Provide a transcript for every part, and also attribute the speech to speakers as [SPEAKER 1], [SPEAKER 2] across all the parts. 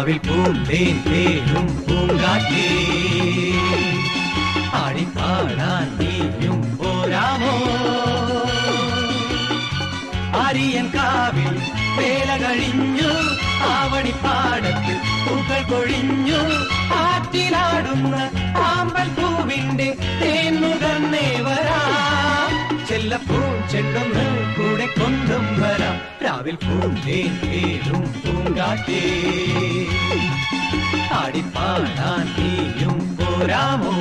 [SPEAKER 1] രാവിൽ പൂന്തേൻ തേനും പൂങ്കാറ്റേ ആടിപ്പാടാൻ നീയും പോരാമോ ആര്യൻ കാവിൽ വേല കഴിഞ്ഞു ആവണിപ്പാടത്ത് പൂക്കൾ കൊഴിഞ്ഞു ആറ്റിലാടുന്ന ആമ്പൽ പൂവിന്റെ തേൻ നുകർന്നേ വരാം ചെല്ലപ്പൂ ചെണ്ടൊന്ന് കൂടെ കൊണ്ടും വരാം രാവിൽ പൂന്തേൻ തേനും പൂങ്കാറ്റേ ആടിപ്പാടാൻ നീയും പോരാമോ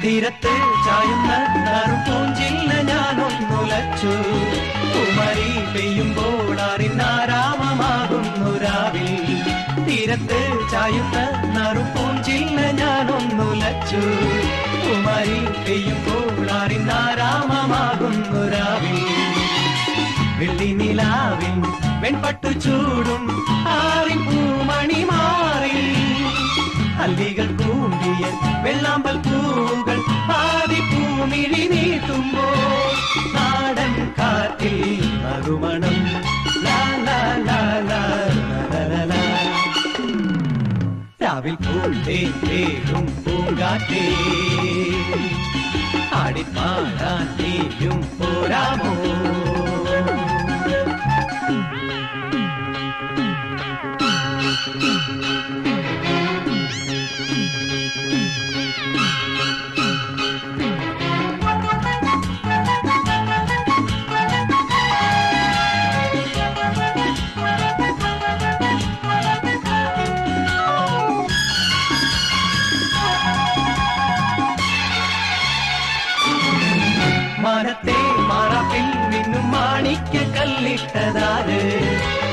[SPEAKER 1] തീരത്ത് ചായുന്ന നറുപൂഞ്ചില്ല ഞാനൊന്നുലച്ചു കുമരി പെയ്യുമ്പോൾ അറിനാരാമമാകുന്നു രാവിൽ തീരത്ത് ചായുന്ന നറുപൂഞ്ചില്ല ഞാനൊന്നുലച്ചു കുമരി പെയ്യുമ്പോൾ അറിനാരാമമാകുന്നു രാവിൽ വെള്ളി നിലാവിൽ വെൺപട്ടു ചൂടും ആറിൻ പൂമണി മാറി അല്ലികൾ കൂമ്പിയ വെള്ളാമ്പൽ പൂവുകൾ പാതി പൂമിഴി നീട്ടുമ്പോൾ നാടൻ കാറ്റിൽ മറുമണം രാവിൽ പൂന്തേൻ തേനും പൂങ്കാറ്റേ ആടിപ്പാടാൻ നീയും പോരാമോ മാനത്തെ മാറാപ്പിൽ നിന്നും മാണിക്ക കല്ലിട്ടതാര്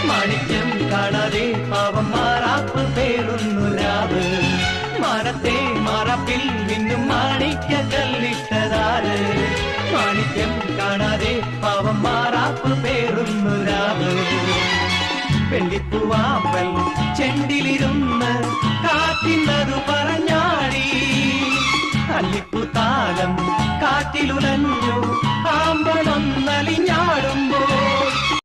[SPEAKER 1] മാണിക്യം കാണാതെ പാവം മാറാപ്പ് പേരുന്നു രാവ് മാനത്തെ മാറാപ്പിൽ നിന്നും മാണിക്ക കല്ലിട്ടതാര് മാണിക്യം കാണാതെ പാവം മാറാപ്പ് പേരുന്നു രാവ് വെള്ളിപ്പൂവാമ്പൽ ചെണ്ടിലിരുന്ന് കാറ്റിനതു പറഞ്ഞാടി അല്ലിപ്പു താലം കാറ്റിലുലഞ്ഞു ആമ്പളൊന്നലിഞ്ഞ